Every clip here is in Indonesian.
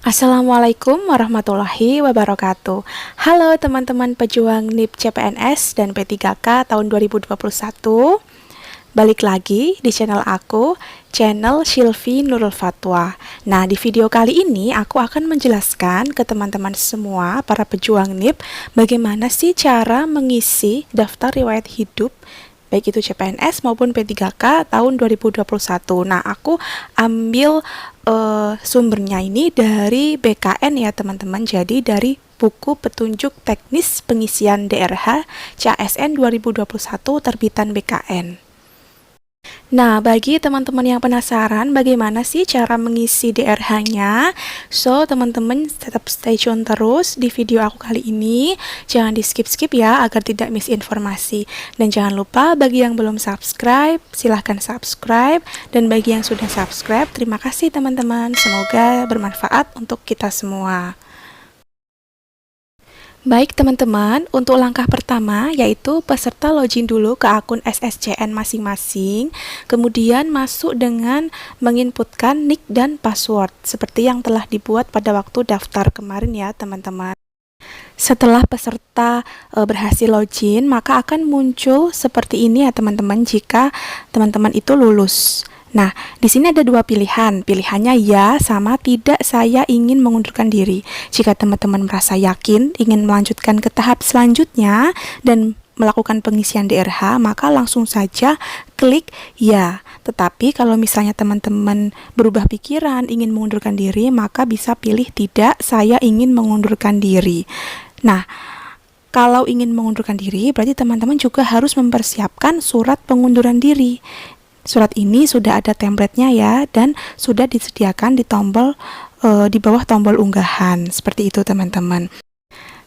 Assalamualaikum warahmatullahi wabarakatuh. Halo teman-teman pejuang NIP CPNS dan P3K tahun 2021. Balik lagi di channel aku, channel Sylvie Nurul Fatwa. Nah, di video kali ini aku akan menjelaskan ke teman-teman semua para pejuang NIP bagaimana sih cara mengisi daftar riwayat hidup baik itu CPNS maupun P3K tahun 2021. Nah, aku ambil sumbernya ini dari BKN ya teman-teman. Jadi dari buku petunjuk teknis pengisian DRH CASN 2021 terbitan BKN. Nah, bagi teman-teman yang penasaran bagaimana sih cara mengisi DRH-nya, so teman-teman tetap stay tune terus di video aku kali ini. Jangan di skip-skip ya agar tidak miss informasi. Dan jangan lupa bagi yang belum subscribe, silahkan subscribe. Dan bagi yang sudah subscribe, terima kasih teman-teman. Semoga bermanfaat untuk kita semua. Baik teman-teman, untuk langkah pertama yaitu peserta login dulu ke akun SSCN masing-masing, kemudian masuk dengan menginputkan nick dan password seperti yang telah dibuat pada waktu daftar kemarin ya teman-teman. Setelah peserta berhasil login, maka akan muncul seperti ini ya teman-teman jika teman-teman itu lulus. Nah, di sini ada dua pilihan. Pilihannya ya sama tidak saya ingin mengundurkan diri. Jika teman-teman merasa yakin ingin melanjutkan ke tahap selanjutnya dan melakukan pengisian DRH, maka langsung saja klik ya. Tetapi kalau misalnya teman-teman berubah pikiran ingin mengundurkan diri, maka bisa pilih tidak, saya ingin mengundurkan diri. Nah, kalau ingin mengundurkan diri, berarti teman-teman juga harus mempersiapkan surat pengunduran diri. Surat ini sudah ada template-nya ya, dan sudah disediakan di tombol di bawah tombol unggahan. Seperti itu teman-teman.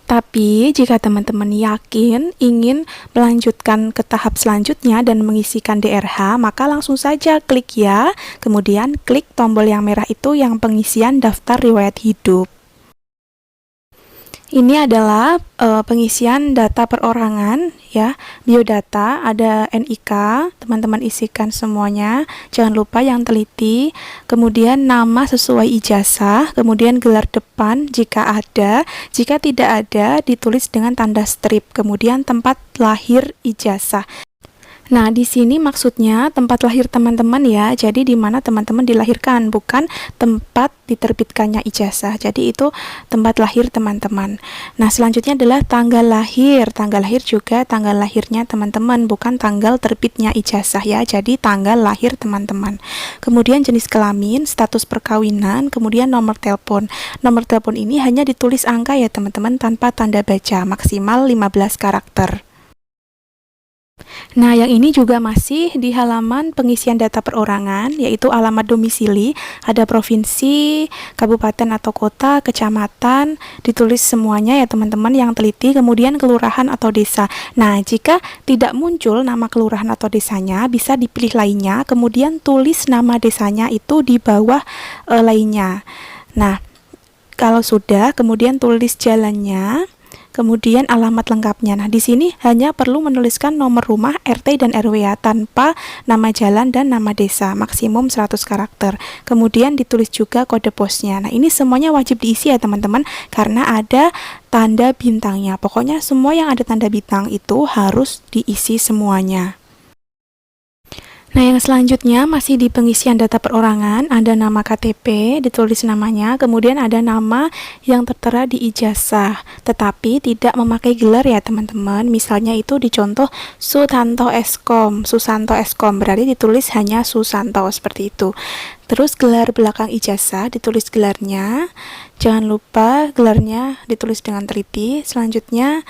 Tapi jika teman-teman yakin ingin melanjutkan ke tahap selanjutnya dan mengisikan DRH, maka langsung saja klik ya, kemudian klik tombol yang merah itu yang pengisian daftar riwayat hidup. Ini adalah pengisian data perorangan ya, biodata, ada NIK, teman-teman isikan semuanya, jangan lupa yang teliti, kemudian nama sesuai ijazah, kemudian gelar depan jika ada, jika tidak ada ditulis dengan tanda strip, kemudian tempat lahir ijazah. Nah, di sini maksudnya tempat lahir teman-teman ya, jadi di mana teman-teman dilahirkan, bukan tempat diterbitkannya ijazah. Jadi itu tempat lahir teman-teman. Nah, selanjutnya adalah tanggal lahir. Tanggal lahir juga tanggal lahirnya teman-teman, bukan tanggal terbitnya ijazah ya. Jadi tanggal lahir teman-teman. Kemudian jenis kelamin, status perkawinan, kemudian nomor telepon. Nomor telepon ini hanya ditulis angka ya teman-teman, tanpa tanda baca, maksimal 15 karakter. Nah, yang ini juga masih di halaman pengisian data perorangan, yaitu alamat domisili, ada provinsi, kabupaten atau kota, kecamatan, ditulis semuanya ya teman-teman yang teliti, kemudian kelurahan atau desa. Nah, jika tidak muncul nama kelurahan atau desanya, bisa dipilih lainnya, kemudian tulis nama desanya itu di bawah lainnya. Nah, kalau sudah, kemudian tulis jalannya, kemudian alamat lengkapnya. Nah, di sini hanya perlu menuliskan nomor rumah, RT dan RW ya, tanpa nama jalan dan nama desa, maksimum 100 karakter. Kemudian ditulis juga kode posnya. Nah, ini semuanya wajib diisi ya teman-teman, karena ada tanda bintangnya. Pokoknya semua yang ada tanda bintang itu harus diisi semuanya. Nah, yang selanjutnya masih di pengisian data perorangan, ada nama KTP, ditulis namanya, kemudian ada nama yang tertera di ijazah, tetapi tidak memakai gelar ya teman-teman. Misalnya itu dicontoh Susanto Eskom, berarti ditulis hanya Susanto, seperti itu. Terus gelar belakang ijazah, ditulis gelarnya, jangan lupa gelarnya ditulis dengan teliti. Selanjutnya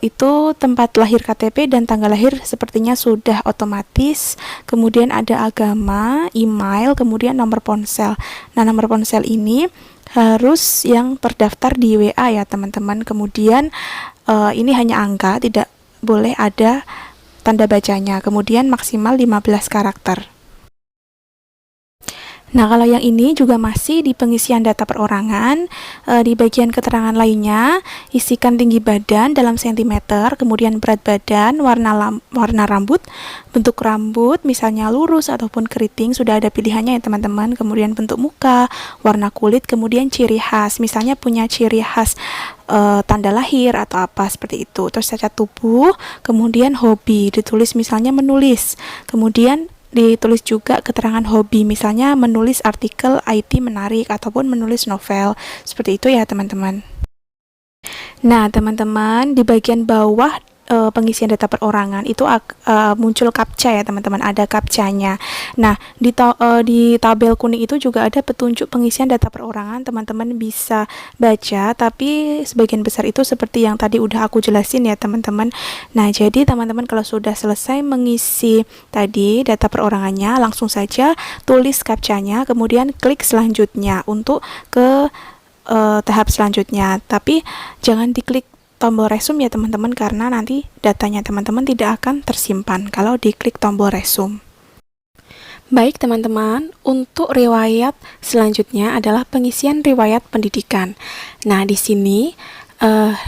itu tempat lahir KTP dan tanggal lahir sepertinya sudah otomatis, kemudian ada agama, email, kemudian nomor ponsel. Nah, nomor ponsel ini harus yang terdaftar di WA ya teman-teman, kemudian ini hanya angka, tidak boleh ada tanda bacanya, kemudian maksimal 15 karakter. Nah, kalau yang ini juga masih di pengisian data perorangan. Di bagian keterangan lainnya, isikan tinggi badan dalam sentimeter, kemudian berat badan, warna rambut, bentuk rambut, misalnya lurus ataupun keriting, sudah ada pilihannya ya teman-teman. Kemudian bentuk muka, warna kulit, kemudian ciri khas, misalnya punya ciri khas tanda lahir atau apa seperti itu. Terus cacat tubuh, kemudian hobi, ditulis misalnya menulis, kemudian ditulis juga keterangan hobi, misalnya menulis artikel IT menarik ataupun menulis novel. Seperti itu ya teman-teman. Nah, teman-teman, di bagian bawah pengisian data perorangan itu muncul captcha ya teman-teman, ada captchanya. Nah, di tabel kuning itu juga ada petunjuk pengisian data perorangan, teman-teman bisa baca, tapi sebagian besar itu seperti yang tadi udah aku jelasin ya teman-teman. Nah, jadi teman-teman kalau sudah selesai mengisi tadi data perorangannya, langsung saja tulis captchanya, kemudian klik selanjutnya untuk ke tahap selanjutnya. Tapi jangan diklik tombol resume ya teman-teman, karena nanti datanya teman-teman tidak akan tersimpan kalau diklik tombol resume. Baik teman-teman, untuk riwayat selanjutnya adalah pengisian riwayat pendidikan. Nah, di sini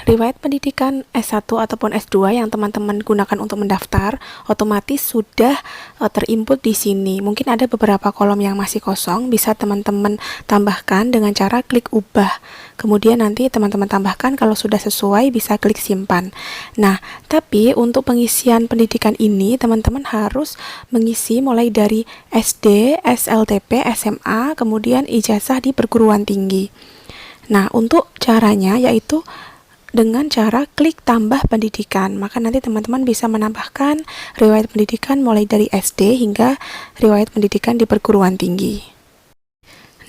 riwayat pendidikan S1 ataupun S2 yang teman-teman gunakan untuk mendaftar otomatis sudah terinput di sini. Mungkin ada beberapa kolom yang masih kosong, bisa teman-teman tambahkan dengan cara klik ubah. Kemudian nanti teman-teman tambahkan, kalau sudah sesuai bisa klik simpan. Nah, tapi untuk pengisian pendidikan ini teman-teman harus mengisi mulai dari SD, SLTP, SMA, kemudian ijazah di perguruan tinggi. Nah, untuk caranya yaitu dengan cara klik tambah pendidikan. Maka nanti teman-teman bisa menambahkan riwayat pendidikan mulai dari SD hingga riwayat pendidikan di perguruan tinggi.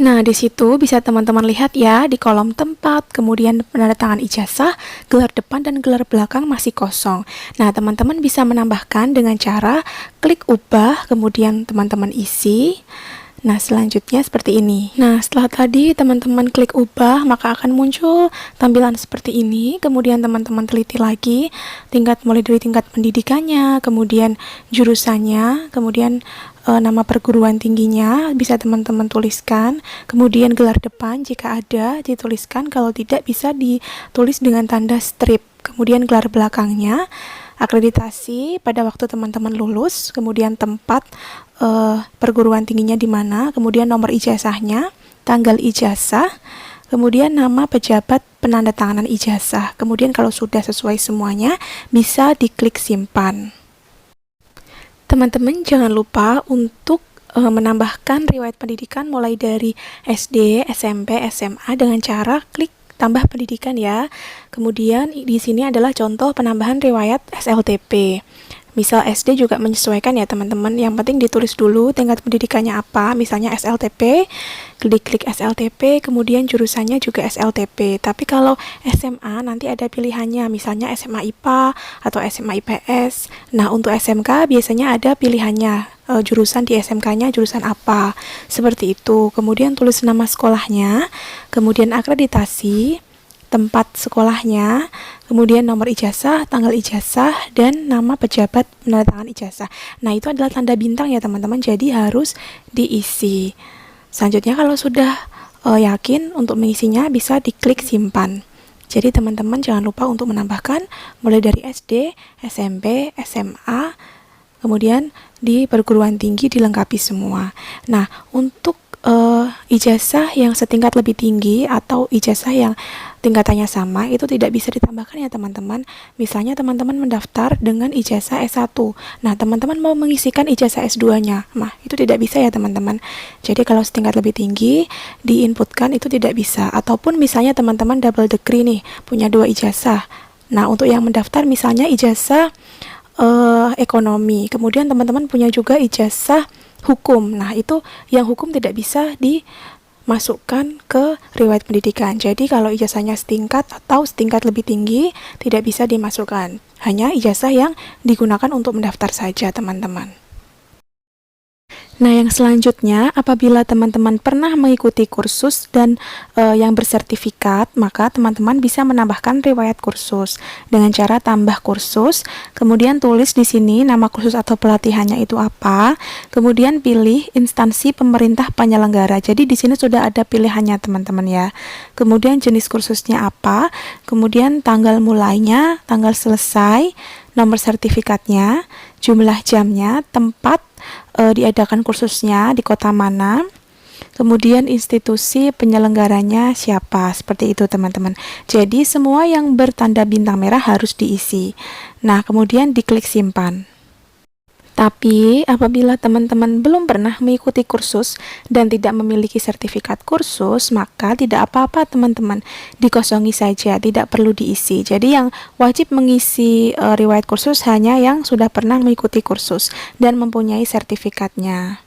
Nah, di situ bisa teman-teman lihat ya, di kolom tempat, kemudian penandatangan ijazah, gelar depan dan gelar belakang masih kosong. Nah, teman-teman bisa menambahkan dengan cara klik ubah, kemudian teman-teman isi. Nah, selanjutnya seperti ini. Nah, setelah tadi teman-teman klik ubah, maka akan muncul tampilan seperti ini. Kemudian teman-teman teliti lagi mulai dari tingkat pendidikannya, kemudian jurusannya, kemudian nama perguruan tingginya bisa teman-teman tuliskan, kemudian gelar depan jika ada dituliskan, kalau tidak bisa ditulis dengan tanda strip. Kemudian gelar belakangnya, akreditasi pada waktu teman-teman lulus, kemudian tempat perguruan tingginya di mana, kemudian nomor ijazahnya, tanggal ijazah, kemudian nama pejabat penandatanganan ijazah. Kemudian kalau sudah sesuai semuanya, bisa diklik simpan. Teman-teman jangan lupa untuk menambahkan riwayat pendidikan mulai dari SD, SMP, SMA dengan cara klik tambah pendidikan ya. Kemudian di sini adalah contoh penambahan riwayat SLTP. Misal SD juga menyesuaikan ya teman-teman, yang penting ditulis dulu tingkat pendidikannya apa, misalnya SLTP, klik SLTP, kemudian jurusannya juga SLTP. Tapi kalau SMA nanti ada pilihannya, misalnya SMA IPA atau SMA IPS. Nah, untuk SMK biasanya ada pilihannya, jurusan di SMK-nya jurusan apa, seperti itu. Kemudian tulis nama sekolahnya, kemudian akreditasi, tempat sekolahnya, kemudian nomor ijazah, tanggal ijazah, dan nama pejabat penandatangan ijazah. Nah, itu adalah tanda bintang ya teman-teman, jadi harus diisi. Selanjutnya kalau sudah yakin untuk mengisinya, bisa diklik simpan. Jadi teman-teman jangan lupa untuk menambahkan mulai dari SD, SMP, SMA, kemudian di perguruan tinggi dilengkapi semua. Nah, untuk ijazah yang setingkat lebih tinggi atau ijazah yang tingkatannya sama itu tidak bisa ditambahkan ya teman-teman. Misalnya teman-teman mendaftar dengan ijazah S1. Nah, teman-teman mau mengisikan ijazah S2-nya. Nah, itu tidak bisa ya teman-teman. Jadi kalau setingkat lebih tinggi diinputkan itu tidak bisa. Ataupun misalnya teman-teman double degree nih, punya 2 ijazah. Nah, untuk yang mendaftar misalnya ijazah ekonomi. Kemudian teman-teman punya juga ijazah hukum. Nah, itu yang hukum tidak bisa dimasukkan ke riwayat pendidikan. Jadi kalau ijazahnya setingkat atau setingkat lebih tinggi tidak bisa dimasukkan. Hanya ijazah yang digunakan untuk mendaftar saja, teman-teman. Nah, yang selanjutnya, apabila teman-teman pernah mengikuti kursus dan yang bersertifikat, maka teman-teman bisa menambahkan riwayat kursus dengan cara tambah kursus, kemudian tulis di sini nama kursus atau pelatihannya itu apa, kemudian pilih instansi pemerintah penyelenggara. Jadi di sini sudah ada pilihannya teman-teman ya. Kemudian jenis kursusnya apa, kemudian tanggal mulainya, tanggal selesai, nomor sertifikatnya, jumlah jamnya, tempat diadakan kursusnya di kota mana, kemudian institusi penyelenggaranya siapa, seperti itu teman-teman. Jadi semua yang bertanda bintang merah harus diisi. Nah, kemudian diklik simpan. Tapi apabila teman-teman belum pernah mengikuti kursus dan tidak memiliki sertifikat kursus, maka tidak apa-apa teman-teman, dikosongi saja, tidak perlu diisi. Jadi yang wajib mengisi riwayat kursus hanya yang sudah pernah mengikuti kursus dan mempunyai sertifikatnya.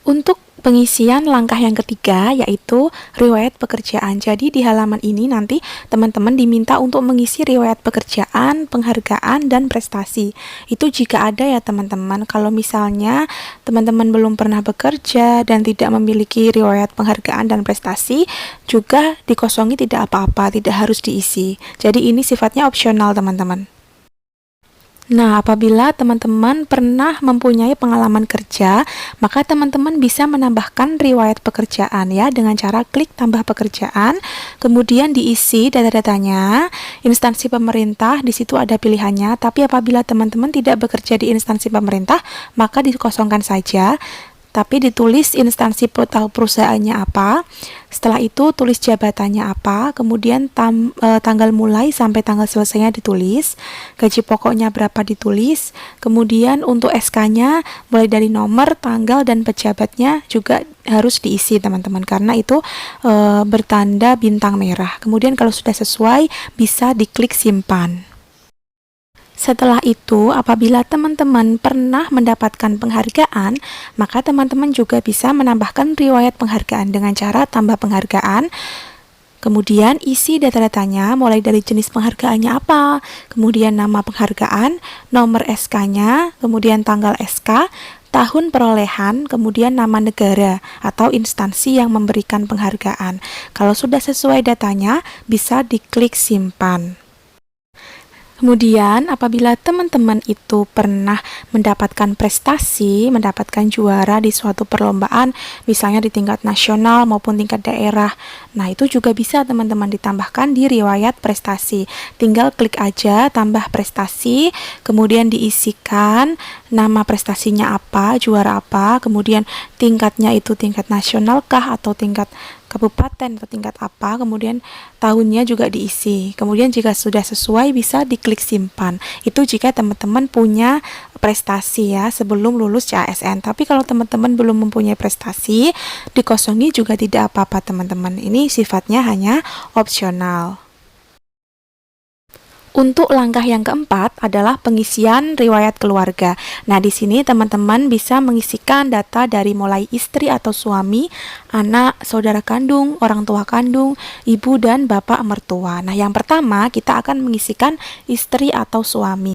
Untuk pengisian langkah yang ketiga yaitu riwayat pekerjaan. Jadi di halaman ini nanti teman-teman diminta untuk mengisi riwayat pekerjaan, penghargaan, dan prestasi. Itu jika ada ya teman-teman. Kalau misalnya teman-teman belum pernah bekerja dan tidak memiliki riwayat penghargaan dan prestasi, juga dikosongi tidak apa-apa, tidak harus diisi. Jadi ini sifatnya opsional teman-teman. Nah, apabila teman-teman pernah mempunyai pengalaman kerja, maka teman-teman bisa menambahkan riwayat pekerjaan ya dengan cara klik tambah pekerjaan, kemudian diisi data-datanya, instansi pemerintah, di situ ada pilihannya, tapi apabila teman-teman tidak bekerja di instansi pemerintah, maka dikosongkan saja. Tapi ditulis instansi perusahaannya apa, setelah itu tulis jabatannya apa, kemudian tanggal mulai sampai tanggal selesainya ditulis, gaji pokoknya berapa ditulis, kemudian untuk SK-nya mulai dari nomor, tanggal, dan pejabatnya juga harus diisi teman-teman, karena itu bertanda bintang merah. Kemudian kalau sudah sesuai bisa diklik simpan. Setelah itu, apabila teman-teman pernah mendapatkan penghargaan, maka teman-teman juga bisa menambahkan riwayat penghargaan dengan cara tambah penghargaan. Kemudian isi data-datanya mulai dari jenis penghargaannya apa, kemudian nama penghargaan, nomor SK-nya, kemudian tanggal SK, tahun perolehan, kemudian nama negara atau instansi yang memberikan penghargaan. Kalau sudah sesuai datanya, bisa diklik simpan. Kemudian apabila teman-teman itu pernah mendapatkan prestasi, mendapatkan juara di suatu perlombaan, misalnya di tingkat nasional maupun tingkat daerah, nah itu juga bisa teman-teman ditambahkan di riwayat prestasi. Tinggal klik aja tambah prestasi, kemudian diisikan nama prestasinya apa, juara apa, kemudian tingkatnya itu tingkat nasional kah atau tingkat kabupaten atau tingkat apa, kemudian tahunnya juga diisi. Kemudian jika sudah sesuai bisa diklik simpan. Itu jika teman-teman punya prestasi ya sebelum lulus CASN. Tapi kalau teman-teman belum mempunyai prestasi, dikosongi juga tidak apa-apa teman-teman. Ini sifatnya hanya opsional. Untuk langkah yang keempat adalah pengisian riwayat keluarga. Nah, di sini teman-teman bisa mengisikan data dari mulai istri atau suami, anak, saudara kandung, orang tua kandung, ibu dan bapak mertua. Nah, yang pertama kita akan mengisikan istri atau suami.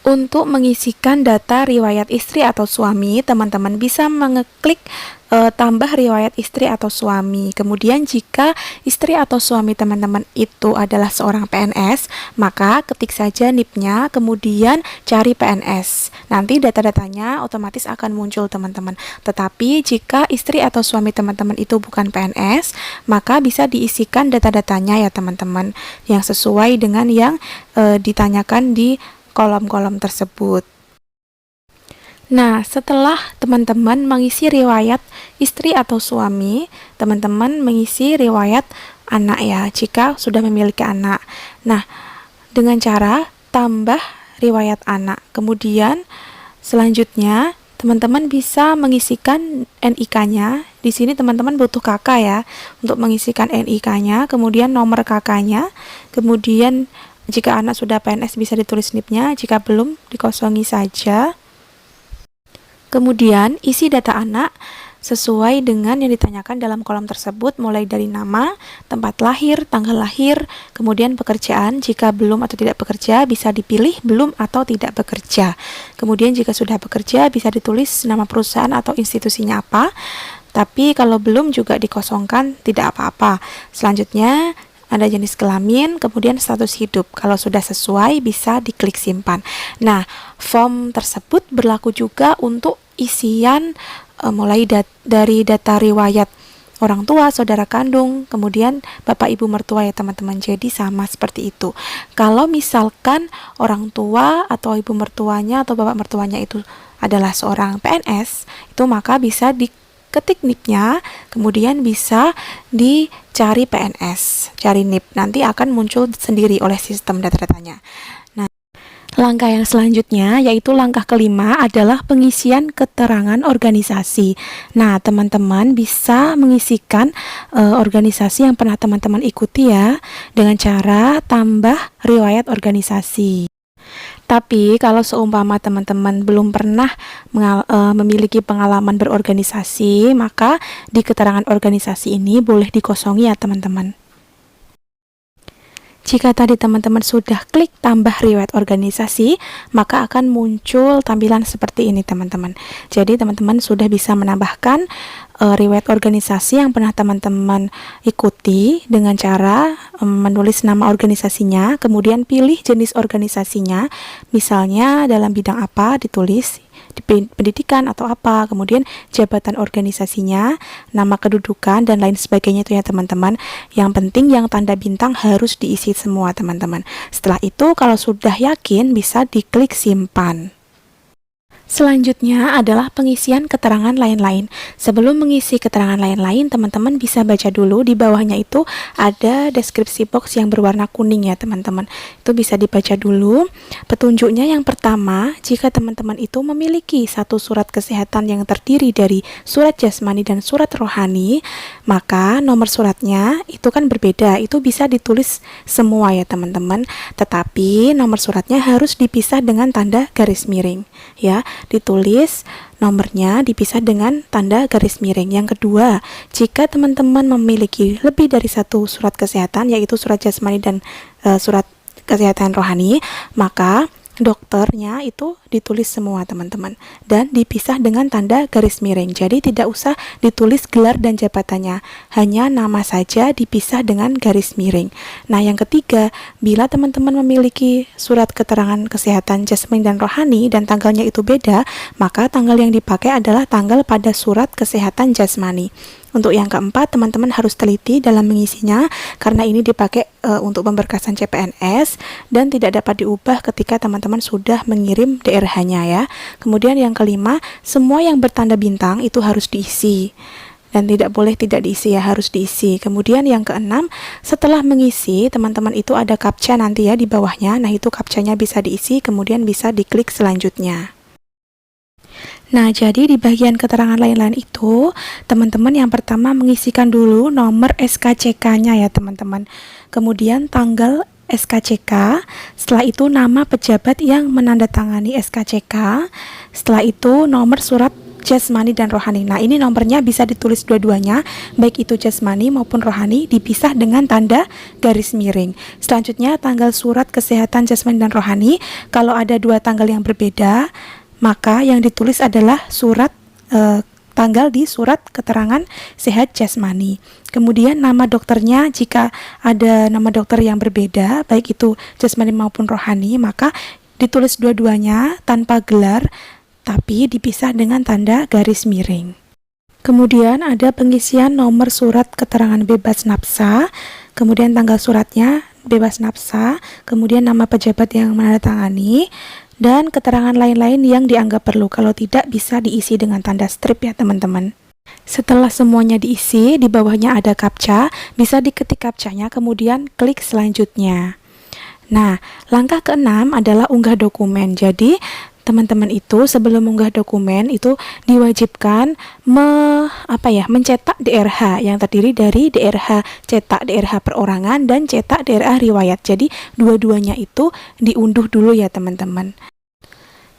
Untuk mengisikan data riwayat istri atau suami, teman-teman bisa mengeklik tambah riwayat istri atau suami. Kemudian jika istri atau suami teman-teman itu adalah seorang PNS, maka ketik saja NIP-nya, kemudian cari PNS. Nanti data-datanya otomatis akan muncul teman-teman. Tetapi jika istri atau suami teman-teman itu bukan PNS, maka bisa diisikan data-datanya ya teman-teman, yang sesuai dengan yang ditanyakan di kolom-kolom tersebut. Nah, setelah teman-teman mengisi riwayat istri atau suami, teman-teman mengisi riwayat anak ya, jika sudah memiliki anak. Nah, dengan cara tambah riwayat anak. Kemudian selanjutnya teman-teman bisa mengisikan NIK-nya. Di sini teman-teman butuh kakak ya untuk mengisikan NIK-nya, kemudian nomor kakaknya, kemudian jika anak sudah PNS bisa ditulis NIP-nya, jika belum dikosongi saja. Kemudian isi data anak sesuai dengan yang ditanyakan dalam kolom tersebut, mulai dari nama, tempat lahir, tanggal lahir, kemudian pekerjaan. Jika belum atau tidak bekerja, bisa dipilih belum atau tidak bekerja. Kemudian jika sudah bekerja, bisa ditulis nama perusahaan atau institusinya apa. Tapi kalau belum juga dikosongkan, tidak apa-apa. Selanjutnya ada jenis kelamin, kemudian status hidup. Kalau sudah sesuai, bisa diklik simpan. Nah, form tersebut berlaku juga untuk isian mulai dari data riwayat orang tua, saudara kandung, kemudian bapak ibu mertua ya teman-teman. Jadi sama seperti itu. Kalau misalkan orang tua atau ibu mertuanya atau bapak mertuanya itu adalah seorang PNS, itu maka bisa ketik NIP-nya, kemudian bisa dicari PNS, cari NIP, nanti akan muncul sendiri oleh sistem data-datanya. Nah, langkah yang selanjutnya yaitu langkah kelima adalah pengisian keterangan organisasi. Nah, teman-teman bisa mengisikan organisasi yang pernah teman-teman ikuti ya, dengan cara tambah riwayat organisasi. Tapi kalau seumpama teman-teman belum pernah memiliki pengalaman berorganisasi, maka di keterangan organisasi ini boleh dikosongi ya teman-teman. Jika tadi teman-teman sudah klik tambah riwayat organisasi, maka akan muncul tampilan seperti ini teman-teman. Jadi teman-teman sudah bisa menambahkan riwayat organisasi yang pernah teman-teman ikuti dengan cara menulis nama organisasinya, kemudian pilih jenis organisasinya, misalnya dalam bidang apa ditulis, di pendidikan atau apa, kemudian jabatan organisasinya, nama kedudukan, dan lain sebagainya itu ya teman-teman. Yang penting yang tanda bintang harus diisi semua teman-teman. Setelah itu kalau sudah yakin bisa diklik simpan. Selanjutnya adalah pengisian keterangan lain-lain. Sebelum mengisi keterangan lain-lain, teman-teman bisa baca dulu di bawahnya itu ada deskripsi box yang berwarna kuning ya teman-teman. Itu bisa dibaca dulu. Petunjuknya yang pertama, jika teman-teman itu memiliki satu surat kesehatan yang terdiri dari surat jasmani dan surat rohani, maka nomor suratnya itu kan berbeda. Itu bisa ditulis semua ya teman-teman. Tetapi nomor suratnya harus dipisah dengan tanda garis miring ya. Ditulis nomornya dipisah dengan tanda garis miring. Yang kedua, jika teman-teman memiliki lebih dari satu surat kesehatan, yaitu surat jasmani dan surat kesehatan rohani, maka dokternya itu ditulis semua teman-teman dan dipisah dengan tanda garis miring. Jadi tidak usah ditulis gelar dan jabatannya, hanya nama saja dipisah dengan garis miring. Nah, yang ketiga, bila teman-teman memiliki surat keterangan kesehatan jasmani dan rohani dan tanggalnya itu beda, maka tanggal yang dipakai adalah tanggal pada surat kesehatan jasmani. Untuk yang keempat, teman-teman harus teliti dalam mengisinya karena ini dipakai untuk pemberkasan CPNS dan tidak dapat diubah ketika teman-teman sudah mengirim DRH-nya ya. Kemudian yang kelima, semua yang bertanda bintang itu harus diisi. Dan tidak boleh tidak diisi ya, harus diisi. Kemudian yang keenam, setelah mengisi, teman-teman itu ada captcha nanti ya di bawahnya. Nah, itu captcha-nya bisa diisi, kemudian bisa diklik selanjutnya. Nah, jadi di bagian keterangan lain-lain itu, teman-teman yang pertama mengisikan dulu nomor SKCK-nya ya teman-teman. Kemudian tanggal SKCK, setelah itu nama pejabat yang menandatangani SKCK, setelah itu nomor surat jasmani dan rohani. Nah, ini nomornya bisa ditulis dua-duanya, baik itu jasmani maupun rohani, dipisah dengan tanda garis miring. Selanjutnya, tanggal surat kesehatan jasmani dan rohani. Kalau ada dua tanggal yang berbeda, maka yang ditulis adalah tanggal di surat keterangan sehat jasmani. Kemudian nama dokternya, jika ada nama dokter yang berbeda, baik itu jasmani maupun rohani, maka ditulis dua-duanya tanpa gelar, tapi dipisah dengan tanda garis miring. Kemudian ada pengisian nomor surat keterangan bebas nafsa, kemudian tanggal suratnya bebas nafsa, kemudian nama pejabat yang menandatangani, dan keterangan lain-lain yang dianggap perlu. Kalau tidak, bisa diisi dengan tanda strip ya teman-teman. Setelah semuanya diisi, di bawahnya ada captcha, bisa diketik captcha-nya, kemudian klik selanjutnya. Nah, langkah keenam adalah unggah dokumen. Jadi teman-teman itu sebelum mengunggah dokumen itu diwajibkan mencetak DRH yang terdiri dari DRH cetak, DRH perorangan, dan cetak DRH riwayat. Jadi dua-duanya itu diunduh dulu ya teman-teman.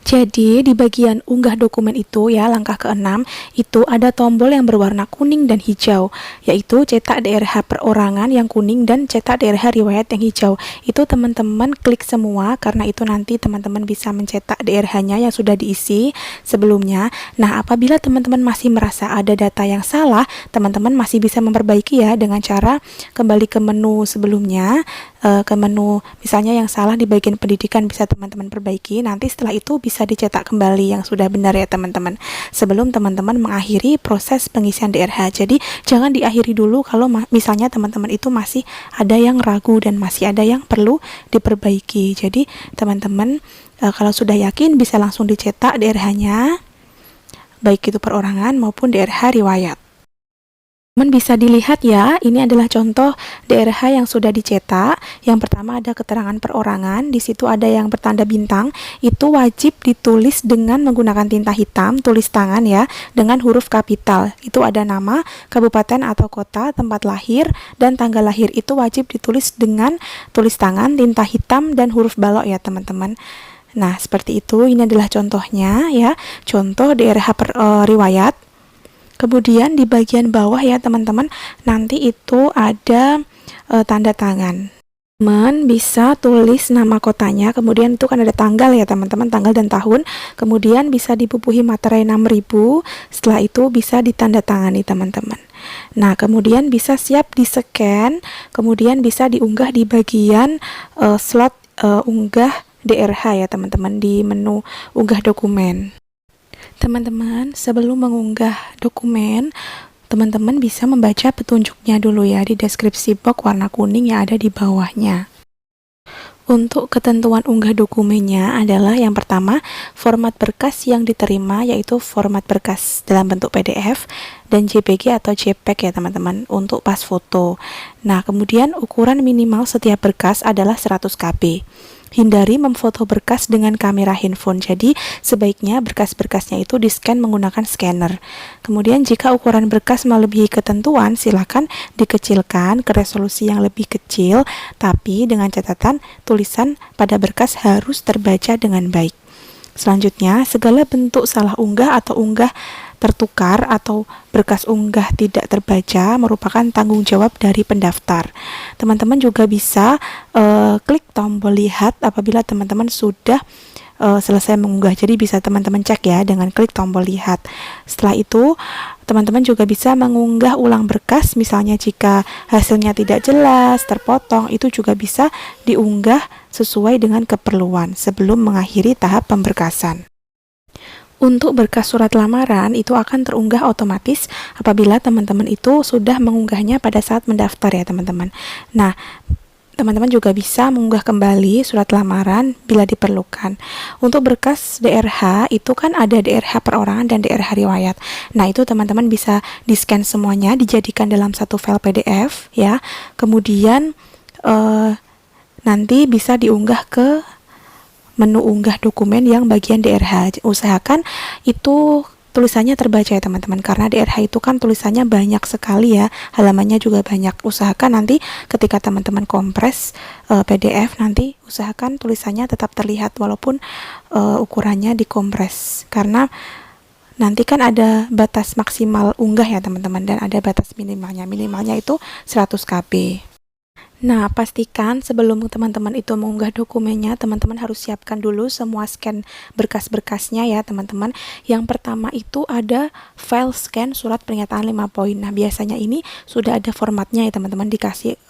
Jadi di bagian unggah dokumen itu ya, langkah ke-6 itu ada tombol yang berwarna kuning dan hijau, yaitu cetak DRH perorangan yang kuning dan cetak DRH riwayat yang hijau. Itu teman-teman klik semua, karena itu nanti teman-teman bisa mencetak DRH-nya yang sudah diisi sebelumnya. Nah, apabila teman-teman masih merasa ada data yang salah, teman-teman masih bisa memperbaiki ya dengan cara kembali ke menu sebelumnya, ke menu misalnya yang salah di bagian pendidikan bisa teman-teman perbaiki. Nanti setelah itu bisa dicetak kembali yang sudah benar ya teman-teman, sebelum teman-teman mengakhiri proses pengisian DRH. Jadi jangan diakhiri dulu kalau misalnya teman-teman itu masih ada yang ragu dan masih ada yang perlu diperbaiki. Jadi teman-teman kalau sudah yakin bisa langsung dicetak DRH-nya, baik itu perorangan maupun DRH riwayat. Teman bisa dilihat ya, ini adalah contoh DRH yang sudah dicetak. Yang pertama ada keterangan perorangan, di situ ada yang bertanda bintang, itu wajib ditulis dengan menggunakan tinta hitam, tulis tangan ya, dengan huruf kapital. Itu ada nama, kabupaten atau kota, tempat lahir, dan tanggal lahir. Itu wajib ditulis dengan tulis tangan, tinta hitam, dan huruf balok ya teman-teman. Nah, seperti itu, ini adalah contohnya ya, contoh DRH riwayat. Kemudian di bagian bawah ya teman-teman, nanti itu ada tanda tangan. Teman bisa tulis nama kotanya, kemudian itu kan ada tanggal ya teman-teman, tanggal dan tahun, kemudian bisa dibubuhi materai 6000, setelah itu bisa ditandatangani teman-teman. Nah, kemudian bisa siap di-scan, kemudian bisa diunggah di bagian slot unggah DRH ya teman-teman, di menu unggah dokumen. Teman-teman, sebelum mengunggah dokumen, teman-teman bisa membaca petunjuknya dulu ya di deskripsi box warna kuning yang ada di bawahnya. Untuk ketentuan unggah dokumennya adalah yang pertama, format berkas yang diterima yaitu format berkas dalam bentuk PDF dan JPG atau JPEG ya teman-teman untuk pas foto. Nah, kemudian ukuran minimal setiap berkas adalah 100 KB. Hindari memfoto berkas dengan kamera handphone, jadi sebaiknya berkas-berkasnya itu di-scan menggunakan scanner. Kemudian jika ukuran berkas melebihi ketentuan, silakan dikecilkan ke resolusi yang lebih kecil, tapi dengan catatan tulisan pada berkas harus terbaca dengan baik. Selanjutnya, segala bentuk salah unggah atau unggah tertukar atau berkas unggah tidak terbaca merupakan tanggung jawab dari pendaftar. Teman-teman juga bisa klik tombol lihat apabila teman-teman sudah selesai mengunggah. Jadi bisa teman-teman cek ya dengan klik tombol lihat. Setelah itu teman-teman juga bisa mengunggah ulang berkas, misalnya jika hasilnya tidak jelas, terpotong, itu juga bisa diunggah sesuai dengan keperluan sebelum mengakhiri tahap pemberkasan. Untuk berkas surat lamaran itu akan terunggah otomatis apabila teman-teman itu sudah mengunggahnya pada saat mendaftar ya teman-teman. Nah, teman-teman juga bisa mengunggah kembali surat lamaran bila diperlukan. Untuk berkas DRH itu kan ada DRH perorangan dan DRH riwayat. Nah, itu teman-teman bisa di-scan semuanya, dijadikan dalam satu file PDF ya. Kemudian nanti bisa diunggah ke menu unggah dokumen yang bagian DRH. Usahakan itu tulisannya terbaca ya teman-teman, karena DRH itu kan tulisannya banyak sekali ya, halamannya juga banyak. Usahakan nanti ketika teman-teman kompres PDF, nanti usahakan tulisannya tetap terlihat walaupun ukurannya dikompres, karena nanti kan ada batas maksimal unggah ya teman-teman, dan ada batas minimalnya itu 100 KB. Nah, pastikan sebelum teman-teman itu mengunggah dokumennya, teman-teman harus siapkan dulu semua scan berkas-berkasnya ya teman-teman. Yang pertama itu ada file scan surat pernyataan 5 poin. Nah, biasanya ini sudah ada formatnya ya teman-teman, dikasih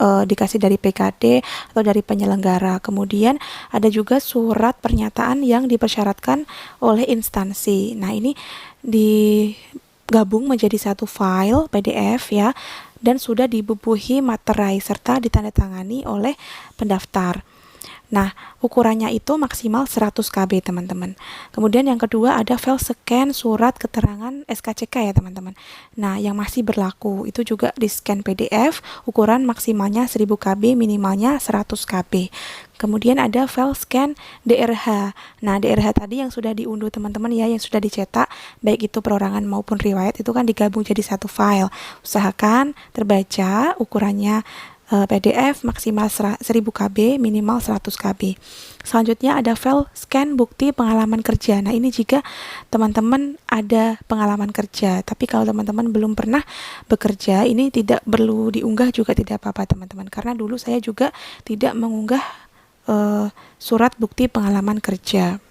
dari PKD atau dari penyelenggara. Kemudian ada juga surat pernyataan yang dipersyaratkan oleh instansi. Nah, ini digabung menjadi satu file PDF ya, dan sudah dibubuhi materai serta ditandatangani oleh pendaftar. Nah, ukurannya itu maksimal 100 KB teman-teman. Kemudian yang kedua ada file scan surat keterangan SKCK ya teman-teman. Nah, yang masih berlaku itu juga di scan PDF, ukuran maksimalnya 1000 KB, minimalnya 100 KB. Kemudian ada file scan DRH. Nah, DRH tadi yang sudah diunduh teman-teman ya, yang sudah dicetak, baik itu perorangan maupun riwayat, itu kan digabung jadi satu file. Usahakan terbaca, ukurannya PDF maksimal 1000 KB, minimal 100 KB. Selanjutnya ada file scan bukti pengalaman kerja. Nah, ini jika teman-teman ada pengalaman kerja, tapi kalau teman-teman belum pernah bekerja, ini tidak perlu diunggah juga tidak apa-apa teman-teman, karena dulu saya juga tidak mengunggah surat bukti pengalaman kerja.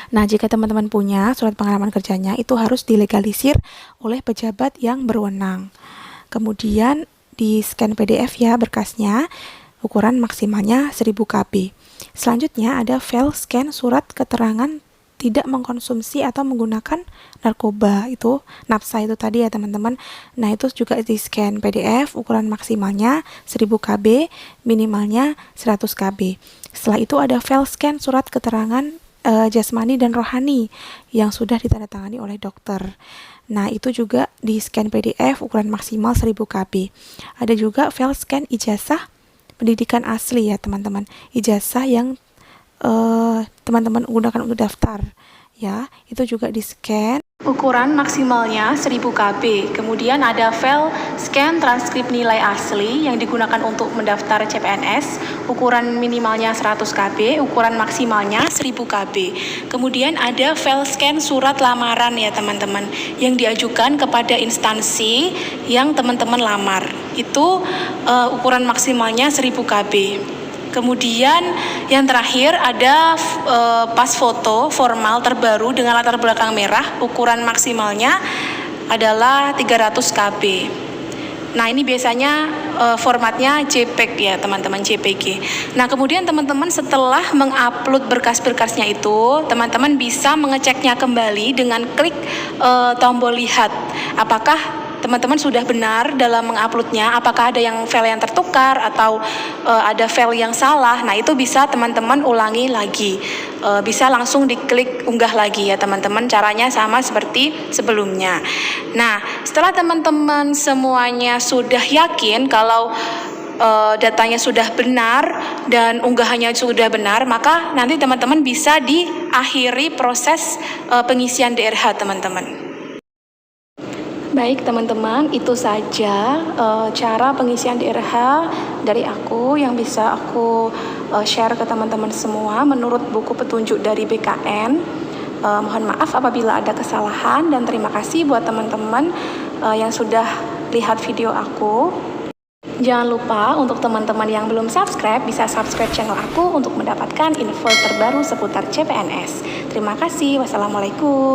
Nah, jika teman-teman punya surat pengalaman kerjanya, itu harus dilegalisir oleh pejabat yang berwenang. Kemudian di scan PDF ya berkasnya, ukuran maksimalnya 1000 KB. Selanjutnya ada file scan surat keterangan tidak mengkonsumsi atau menggunakan narkoba, itu NAPSA itu tadi ya teman-teman. Nah, itu juga di scan PDF, ukuran maksimalnya 1000 KB, minimalnya 100 KB. Setelah itu ada file scan surat keterangan jasmani dan rohani yang sudah ditandatangani oleh dokter. Nah, itu juga di scan PDF ukuran maksimal 1000 KB. Ada juga file scan ijazah pendidikan asli ya teman-teman. Ijazah yang teman-teman gunakan untuk daftar ya, itu juga di scan. Ukuran maksimalnya 1000 KB. Kemudian ada file scan transkrip nilai asli yang digunakan untuk mendaftar CPNS. Ukuran minimalnya 100 KB, ukuran maksimalnya 1000 KB. Kemudian ada file scan surat lamaran ya teman-teman, yang diajukan kepada instansi yang teman-teman lamar. Itu ukuran maksimalnya 1000 KB. Kemudian yang terakhir ada pas foto formal terbaru dengan latar belakang merah, ukuran maksimalnya adalah 300 KB. Nah, ini biasanya formatnya JPEG ya teman-teman, JPG. Nah, kemudian teman-teman setelah mengupload berkas-berkasnya itu, teman-teman bisa mengeceknya kembali dengan klik tombol lihat. Apakah teman-teman sudah benar dalam menguploadnya, apakah ada yang file yang tertukar atau ada file yang salah. Nah, itu bisa teman-teman ulangi lagi, bisa langsung diklik unggah lagi ya teman-teman. Caranya sama seperti sebelumnya. Nah, setelah teman-teman semuanya sudah yakin kalau datanya sudah benar dan unggahannya sudah benar, maka nanti teman-teman bisa diakhiri proses pengisian DRH teman-teman. Baik teman-teman, itu saja cara pengisian DRH dari aku yang bisa aku share ke teman-teman semua menurut buku petunjuk dari BKN. Mohon maaf apabila ada kesalahan dan terima kasih buat teman-teman yang sudah lihat video aku. Jangan lupa untuk teman-teman yang belum subscribe, bisa subscribe channel aku untuk mendapatkan info terbaru seputar CPNS. Terima kasih. Wassalamualaikum.